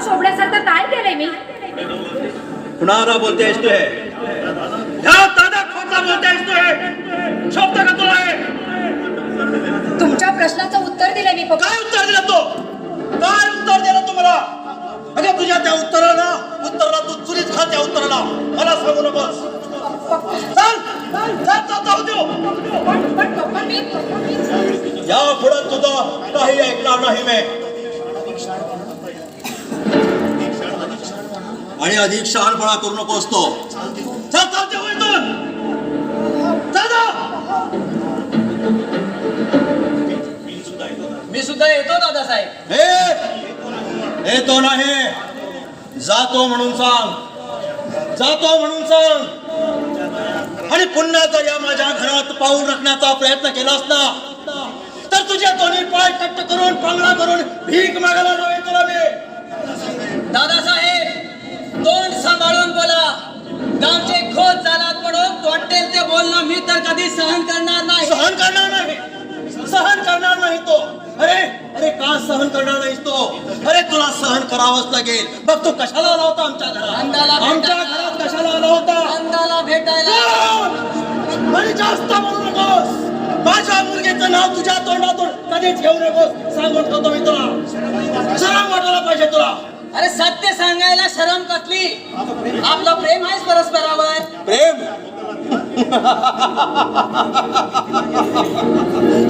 शोभण्यासारखं काय केलंय मी? कुणाला बोलतेस तू? ह्या दादा खोटा बोलतेस तू? शब्द का तुला आहे? तुमच्या प्रश्नाचं उत्तर दिलंय मी पप्पा. काय उत्तर दिलं तू? काय उत्तर दिलं तुम्हाला? अगं तुझ्या त्या उत्तराला तू चुरीच खा. त्या उत्तराला मला सांगू नकोस. चल जाऊ देऊ. पण पप्पा मी या पुढे तुझं काही ऐकणार नाही मी. आणि अधिक शहाणपणा करू नकोस तो. चल देऊ इथून. मी सुद्धा येतो दादासाहेब. येतो नाही, जातो म्हणून सांग. जातो म्हणून सांग. आणि पुन्हा जर या माझ्या घरात पाऊल रखण्याचा प्रयत्न केलास ना तर तुझ्या दोन्ही पाय कट्ट करून पांगळा करून भीक मागायला नव्हे तुला मी. दादासाहेब तोंड सांभाळून बोला. गावचे खोत झालात म्हणून वाटेल ते बोलणं मी तर कधी सहन करणार नाही. सहन करणार नाही. सहन करणार नाही तो. अरे का सहन करणार नाहीस तो? अरे तुला सहन करावंच लागेल. बघ तू कशाला आला होता आमच्या घरात? आमच्या घरात कशाला आला होता? नंदाला भेटायला. आणि जास्त बोलू नकोस. माझ्या मुलगीचं नाव तुझ्या तोंडातून कधीच घेऊ नकोस. सांगून ठेवतो मी तुला. शरम वाटायला पाहिजे तुला. अरे सत्य सांगायला शरम कसली? आपलं प्रेम आहेच परस्परावर. प्रेम?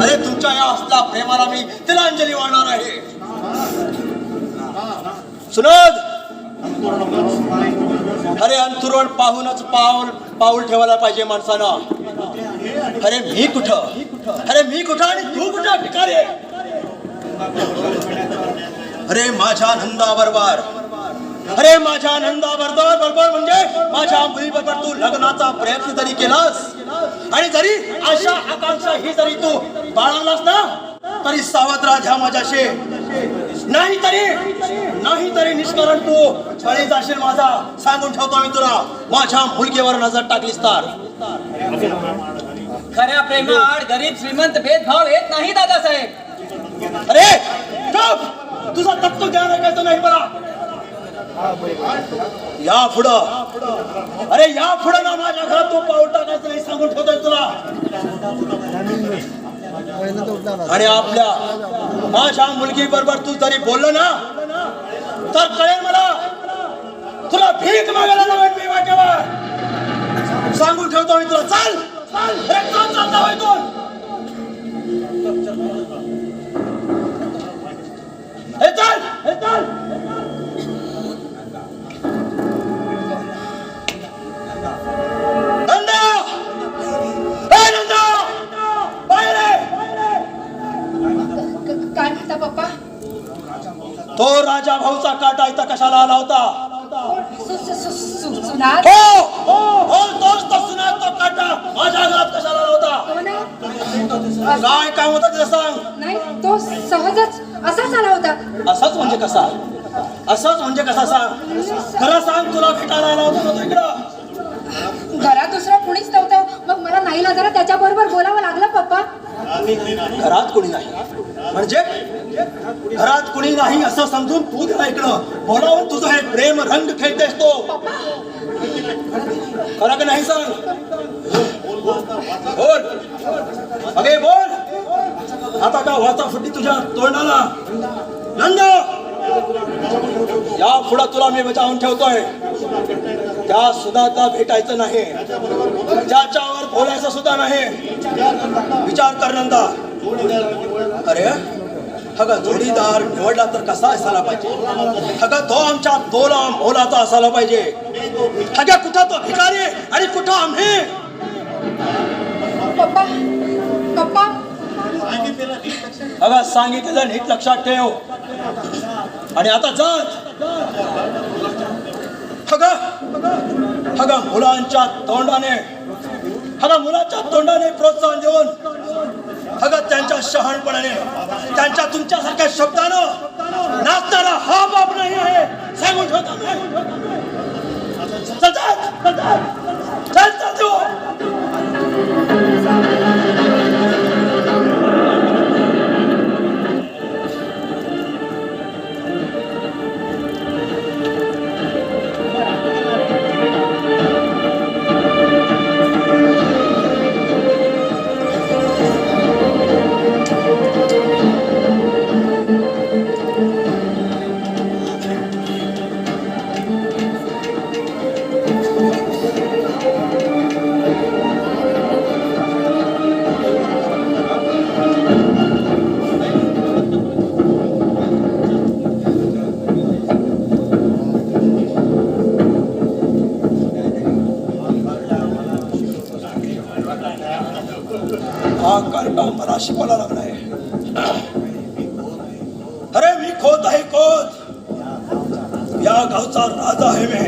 अरे तुमच्या या असल्या प्रेमाला मी तिलांजली वाहणार आहे. सुनोद, अरे अंथरुण पाहूनच पाऊल ठेवायला पाहिजे माणसानं. अरे मी कुठं आणि तू कुठं भिकारी? अरे माझ्या नंदाबरोबर म्हणजे माझ्या मुलीबरोबर तू लग्नाचा प्रयत्न जरी केलास आणि जरी आशा आकांक्षा ही जरी तू बाळगलास ना तरी सावध राहा ह्या माझ्याशी. नाही तरी निष्करण तू बळी जाशील माझा. सांगून ठेवतो मी तुला. माझ्या मुलगीवर नजर टाकलीस तर. खऱ्या प्रेमाआड गरीब श्रीमंत भेदभाव येत नाही दादासाहेब. अरे चुप. तुझा तत्वज्ञान ऐकायचं नाही मला. या पुढं ना माझ्या घरात तू पाऊल टाकायचं नाही. सांगून ठेवतोय तुला. आणि माझ्या मुलगी बरोबर तू जरी बोललो ना तर कळेल मला तुला भीक मागायला लावेल मी वाटेवर. सांगून ठेवतो मी तुला. चल चालता इथून. चल. काय म्हणता पप्पा? तो राजा भाऊचा काटा इथं कशाला आला होता? सुनाद? हो तोच तो सुनाद. तो काटा माझ्या घरात कशाला आला होता? काय काम होतं ते सांग. नाही तो सहजच असाच आला होता. असंच म्हणजे कसा सांग. खरं सांग. तुला भेटायला आला होता तो इकडं? घरात दुसरं कुणीच नव्हतं. मग मला नाही जरा त्याच्या बरोबर बोलावं लागलं पप्पा. घरात कुणी नाही म्हणजे? घरात कुणी नाही असं समजून तू त्याला इकडं बोलावून तुझं हे प्रेम रंग खेळतेस तो. खरं की नाही सांग. बोल. अगे बोल. आता का वाचा फुटी तुझ्या तोंडाला? नंदा या पुढं तुला मी बचावून ठेवतोय. त्या सुद्धा भेटायचं नाही. ज्याच्यावर बोलायचं सुद्धा नाही. विचार कर नंदा. अरे जोडीदार निवडला तर कसा असायला पाहिजे? तो आमच्या तोला मोलाचा असायला पाहिजे. कुठं तो भिकारी आणि कुठं आम्ही? पप्पा सांगितलेलं नीट लक्षात ठेव. आणि आता जात मुलांच्या तोंडाने प्रोत्साहन देऊन त्यांच्या शहाणपणाने त्यांच्या तुमच्यासारख्या शब्दानं नाचणारा हा बाप नाही आहे. सांगून ठेवतो. कार्टा मला शिकवायला लागलाय. अरे मी खोत आहे खोत, या गावचा राजा आहे मी.